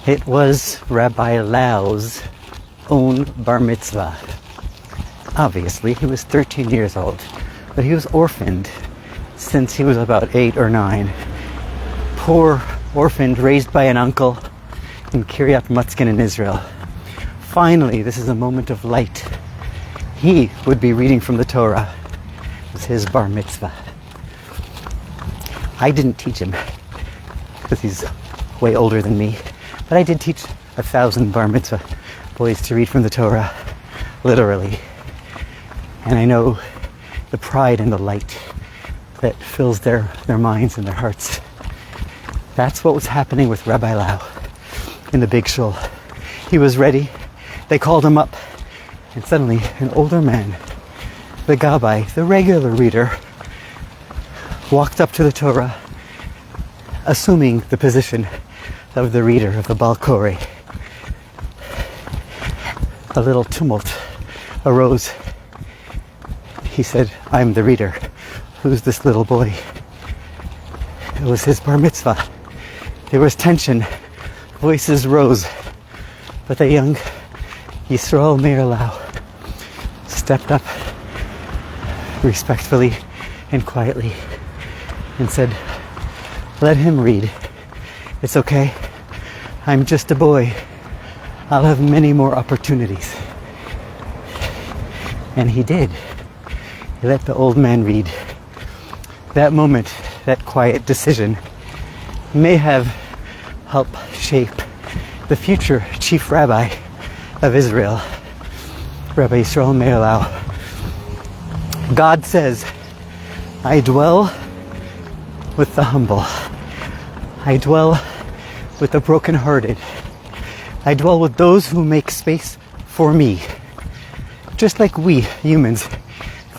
It was Rabbi Lau's own bar mitzvah. Obviously, he was 13 years old, but he was orphaned since he was about 8 or 9. Poor orphaned, raised by an uncle in Kiryat Motzkin in Israel. Finally, this is a moment of light. He would be reading from the Torah. It was his bar mitzvah. I didn't teach him, because he's way older than me, but I did teach 1,000 bar mitzvah boys to read from the Torah, literally. And I know the pride and the light that fills their minds and their hearts. That's what was happening with Rabbi Lau in the big shul. He was ready. They called him up, and suddenly an older man, the gabbai, the regular reader, walked up to the Torah, assuming the position of the reader, of the Bal Koreh. A little tumult arose. He said, "I'm the reader. Who's this little boy?" It was his bar mitzvah. There was tension. Voices rose. But the young Yisrael Meir Lau stepped up respectfully and quietly and said, "Let him read. It's okay. I'm just a boy. I'll have many more opportunities." And he did. He let the old man read. That moment, that quiet decision, may have helped shape the future chief rabbi of Israel, Rabbi Yisrael Meir Lau. God says, "I dwell with the humble. I dwell with the brokenhearted. I dwell with those who make space for me." Just like we humans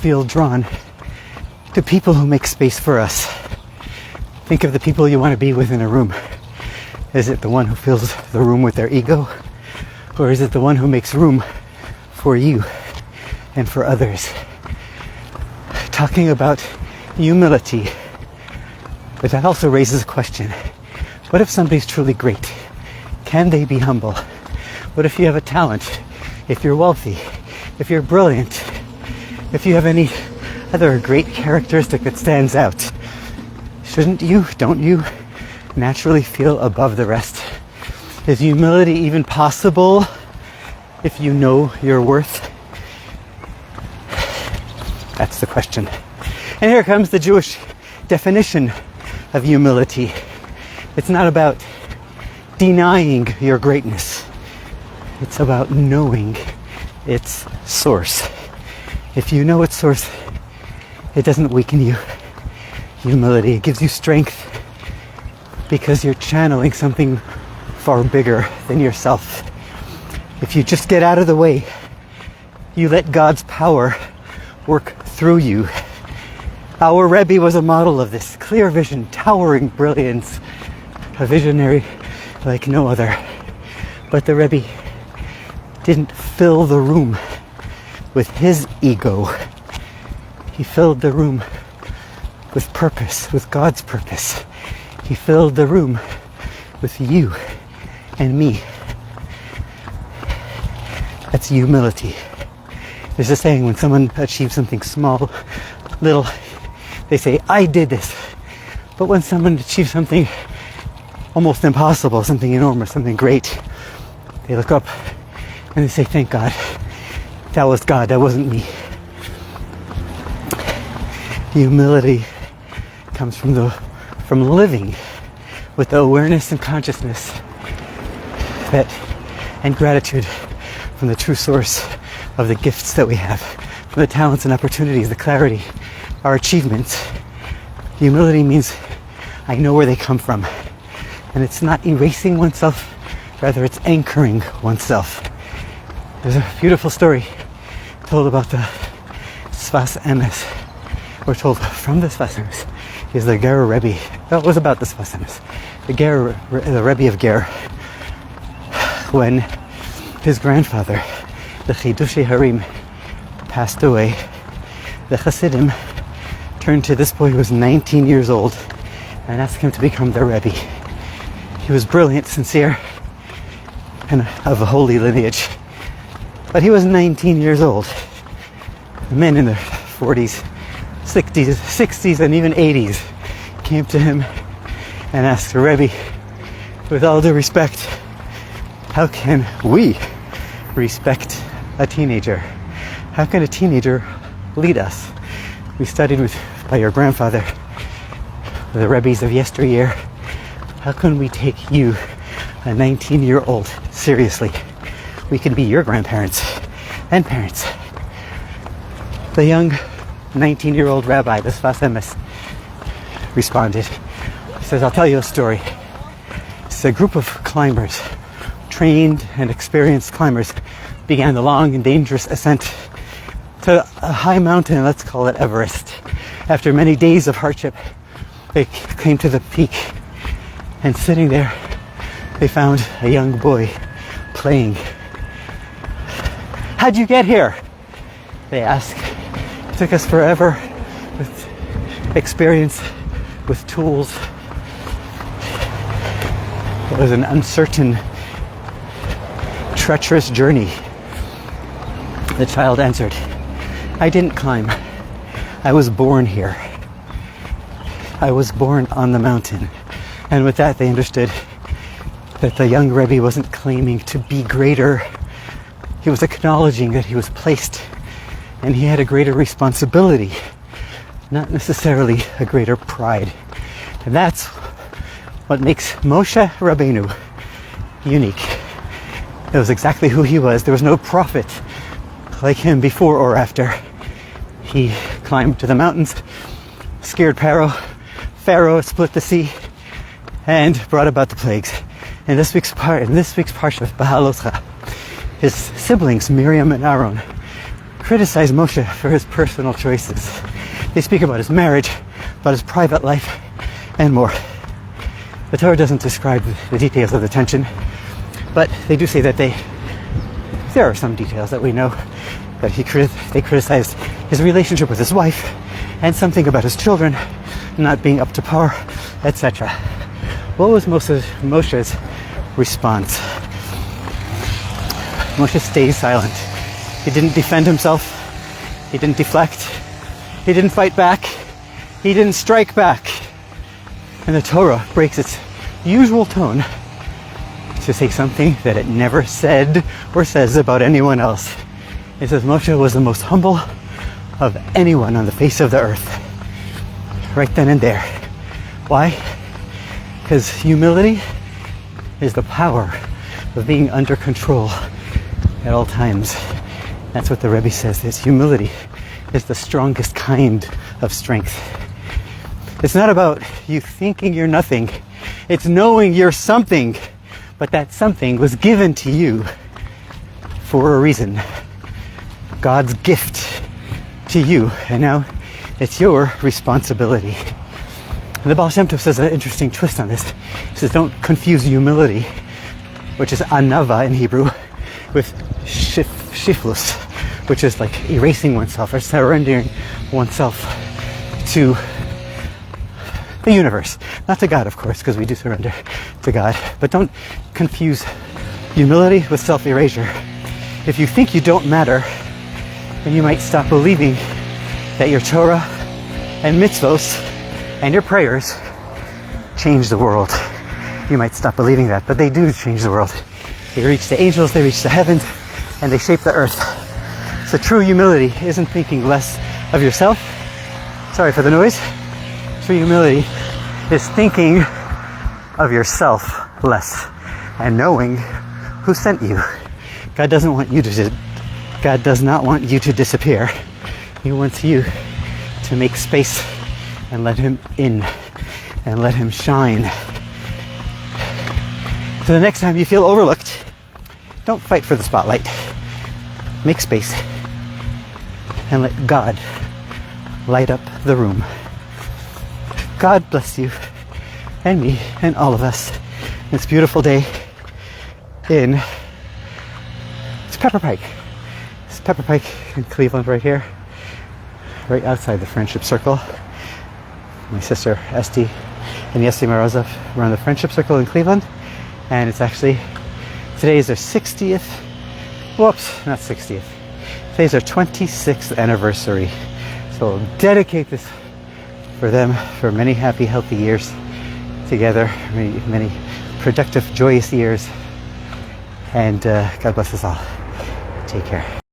feel drawn to people who make space for us. Think of the people you want to be with in a room. Is it the one who fills the room with their ego? Or is it the one who makes room for you and for others? Talking about humility, but that also raises a question. What if somebody's truly great? Can they be humble? What if you have a talent? If you're wealthy? If you're brilliant? If you have any other great characteristic that stands out? Shouldn't you, don't you, naturally feel above the rest? Is humility even possible if you know your worth? That's the question. And here comes the Jewish definition of humility. It's not about denying your greatness. It's about knowing its source. If you know its source, it doesn't weaken you. Humility, it gives you strength because you're channeling something far bigger than yourself. If you just get out of the way, you let God's power work through you. Our Rebbe was a model of this. Clear vision, towering brilliance, a visionary like no other. But the Rebbe didn't fill the room with his ego. He filled the room with purpose, with God's purpose. He filled the room with you and me. That's humility. There's a saying, when someone achieves something small, little, they say, "I did this." But when someone achieves something almost impossible, something enormous, something great, they look up and they say, "Thank God. That was God, that wasn't me." Humility comes from living with the awareness and consciousness that, and gratitude from the true source of the gifts that we have, from the talents and opportunities, the clarity, our achievements. Humility means I know where they come from. And it's not erasing oneself, rather it's anchoring oneself. There's a beautiful story told about the Sfas Emes. We're told from the Sfas Emes is the Ger Rebbe. Well, it was about the Sfas Emes. The Rebbe of Ger, when his grandfather, the Chidushei Harim, passed away, the Hasidim turned to this boy who was 19 years old and asked him to become their Rebbe. He was brilliant, sincere, and of a holy lineage. But he was 19 years old. Men in their 40s, 60s, and even 80s came to him and asked the Rebbe, with all due respect, how can we respect a teenager? How can a teenager lead us? We studied by your grandfather, the Rebbes of yesteryear. How can we take you, a 19-year-old, seriously? We can be your grandparents and parents. The young 19-year-old rabbi, the Sfas Emes, responded. He says, I'll tell you a story. It's a group of climbers, trained and experienced climbers, began the long and dangerous ascent to a high mountain, let's call it Everest. After many days of hardship, they came to the peak, and sitting there, they found a young boy playing. How'd you get here? They asked. It took us forever, with experience, with tools. It was an uncertain, treacherous journey. The child answered, I didn't climb. I was born here. I was born on the mountain. And with that, they understood that the young Rebbe wasn't claiming to be greater. He was acknowledging that he was placed and he had a greater responsibility, not necessarily a greater pride. And that's what makes Moshe Rabbeinu unique. It was exactly who he was. There was no prophet like him before or after. He climbed to the mountains, scared Pharaoh split the sea, and brought about the plagues. In this week's parsha, Beha'alotecha, his siblings, Miriam and Aaron, criticize Moshe for his personal choices. They speak about his marriage, about his private life, and more. The Torah doesn't describe the details of the tension, but they do say that there are some details that we know, that they criticized his relationship with his wife, and something about his children not being up to par, etc. What was Moshe's response? Moshe stays silent. He didn't defend himself. He didn't deflect. He didn't fight back. He didn't strike back. And the Torah breaks its usual tone to say something that it never said or says about anyone else. It says Moshe was the most humble of anyone on the face of the earth. Right then and there. Why? Because humility is the power of being under control at all times. That's what the Rebbe says, is humility is the strongest kind of strength. It's not about you thinking you're nothing. It's knowing you're something, but that something was given to you for a reason. God's gift to you, and now it's your responsibility. And the Baal Shem Tov says an interesting twist on this. He says, don't confuse humility, which is anava in Hebrew, with shiflus, which is like erasing oneself or surrendering oneself to the universe. Not to God, of course, because we do surrender to God. But don't confuse humility with self-erasure. If you think you don't matter, then you might stop believing that your Torah and mitzvos and your prayers change the world. You might stop believing that, but they do change the world. They reach the angels, they reach the heavens, and they shape the earth. So true humility isn't thinking less of yourself. Sorry for the noise. True humility is thinking of yourself less and knowing who sent you. God does not want you to disappear. He wants you to make space and let him in and let him shine. So the next time you feel overlooked, don't fight for the spotlight. Make space and let God light up the room. God bless you and me and all of us this beautiful day in Pepper Pike. It's Pepper Pike in Cleveland right here, right outside the Friendship Circle. My sister Esty and Yessi Morozov were on the Friendship Circle in Cleveland, and it's Today is their 60th, whoops, not 60th. Today's their 26th anniversary. So we'll dedicate this for them for many happy, healthy years together, many productive, joyous years. And God bless us all. Take care.